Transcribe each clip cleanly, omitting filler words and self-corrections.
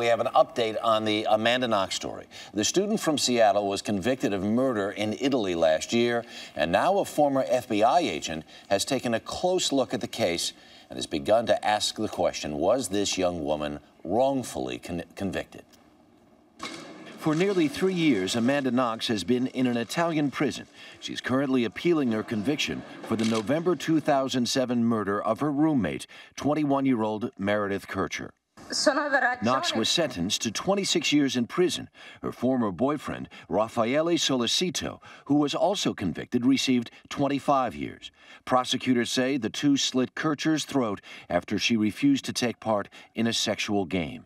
We have an update on the Amanda Knox story. The student from Seattle was convicted of murder in Italy last year, and now a former FBI agent has taken a close look at the case and has begun to ask the question, was this young woman wrongfully convicted? For nearly 3 years, Amanda Knox has been in an Italian prison. She's currently appealing her conviction for the November 2007 murder of her roommate, 21-year-old Meredith Kircher. Knox was sentenced to 26 years in prison. Her former boyfriend, Raffaele Solicito, who was also convicted, received 25 years. Prosecutors say the two slit Kircher's throat after she refused to take part in a sexual game.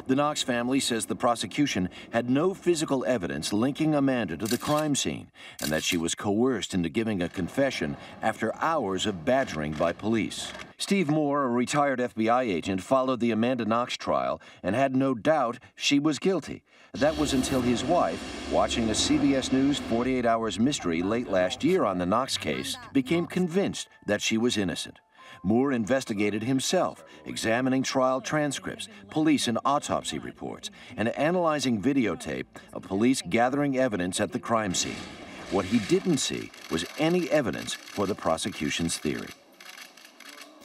The Knox family says the prosecution had no physical evidence linking Amanda to the crime scene and that she was coerced into giving a confession after hours of badgering by police. Steve Moore, a retired FBI agent, followed the Amanda Knox trial and had no doubt she was guilty. That was until his wife, watching a CBS News 48 Hours mystery late last year on the Knox case, became convinced that she was innocent. Moore investigated himself, examining trial transcripts, police and autopsy reports, and analyzing videotape of police gathering evidence at the crime scene. What he didn't see was any evidence for the prosecution's theory.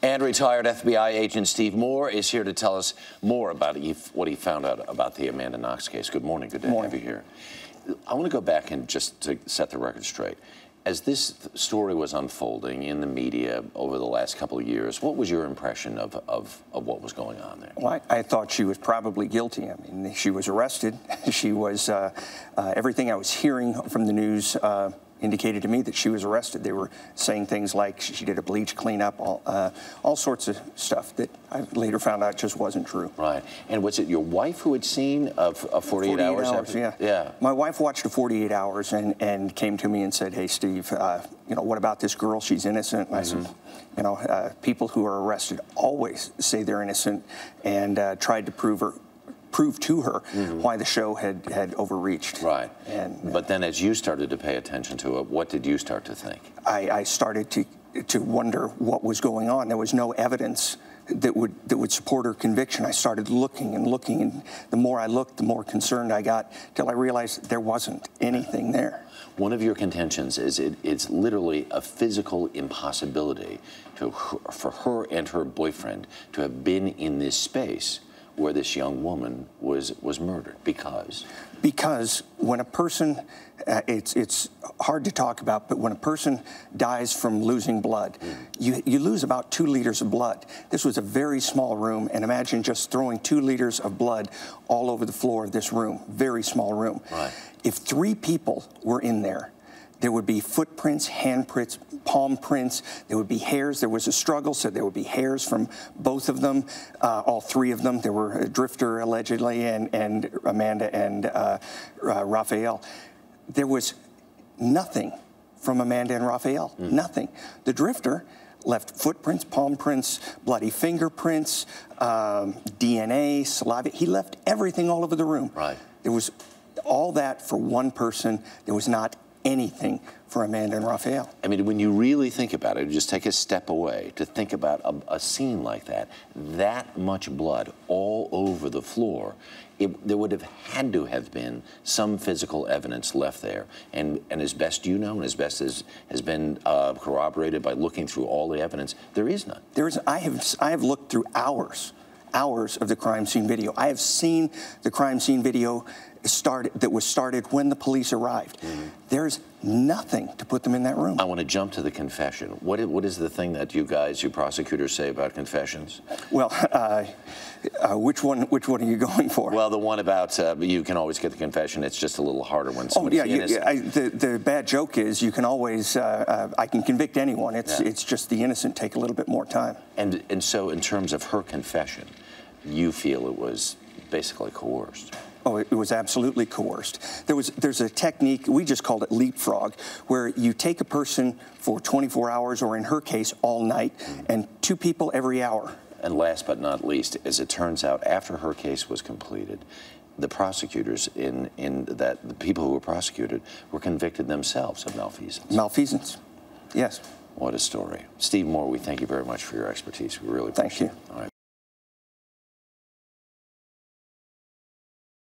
And retired FBI agent Steve Moore is here to tell us more about what he found out about the Amanda Knox case. Good morning. Good to have you here. I want to go back and just to set the record straight. As this story was unfolding in the media over the last couple of years, what was your impression of what was going on there? Well, I thought she was probably guilty. I mean, she was arrested. She was, everything I was hearing from the news indicated to me that she was arrested. They were saying things like she did a bleach cleanup, all sorts of stuff that I later found out just wasn't true. Right. And was it your wife who had seen a 48 hours? Yeah. My wife watched a 48 hours and came to me and said, "Hey, Steve, you know, what about this girl? She's innocent." And I said, you know, people who are arrested always say they're innocent, and tried to prove to her why the show had overreached. Right. But then as you started to pay attention to it, what did you start to think? I started to wonder what was going on. There was no evidence that would support her conviction. I started looking and looking, and the more I looked, the more concerned I got, till I realized there wasn't anything there. One of your contentions is it's literally a physical impossibility for her and her boyfriend to have been in this space where this young woman was murdered. Because when a person, it's hard to talk about, but when a person dies from losing blood, you lose about 2 liters of blood. This was a very small room, and imagine just throwing 2 liters of blood all over the floor of this room, very small room. Right. If 3 people were in there, there would be footprints, handprints, palm prints. There would be hairs. There was a struggle, so there would be hairs from both of them, all 3 of them. There were a drifter, allegedly, and Amanda and Raphael. There was nothing from Amanda and Raphael, nothing. The drifter left footprints, palm prints, bloody fingerprints, DNA, saliva. He left everything all over the room. Right. There was all that for one person. There was not anything for Amanda and Raphael. I mean, when you really think about it, just take a step away to think about a scene like that much blood all over the floor, there would have had to have been some physical evidence left there. And as best you know, and as best as has been corroborated by looking through all the evidence, there is none. I have looked through hours of the crime scene video. I have seen the crime scene video that was started when the police arrived. There's nothing to put them in that room. I want to jump to the confession. What is the thing that you prosecutors say about confessions? Well, which one are you going for? Well, the one about you can always get the confession. It's just a little harder when somebody's innocent. The bad joke is you can always, I can convict anyone. It's just the innocent take a little bit more time. And so in terms of her confession, you feel it was basically coerced? Oh, it was absolutely coerced. There's a technique, we just called it leapfrog, where you take a person for 24 hours, or in her case, all night, and 2 people every hour. And last but not least, as it turns out, after her case was completed, the prosecutors the people who were prosecuted were convicted themselves of malfeasance. Malfeasance, yes. What a story. Steve Moore, we thank you very much for your expertise. We really appreciate it. Thank you. All right.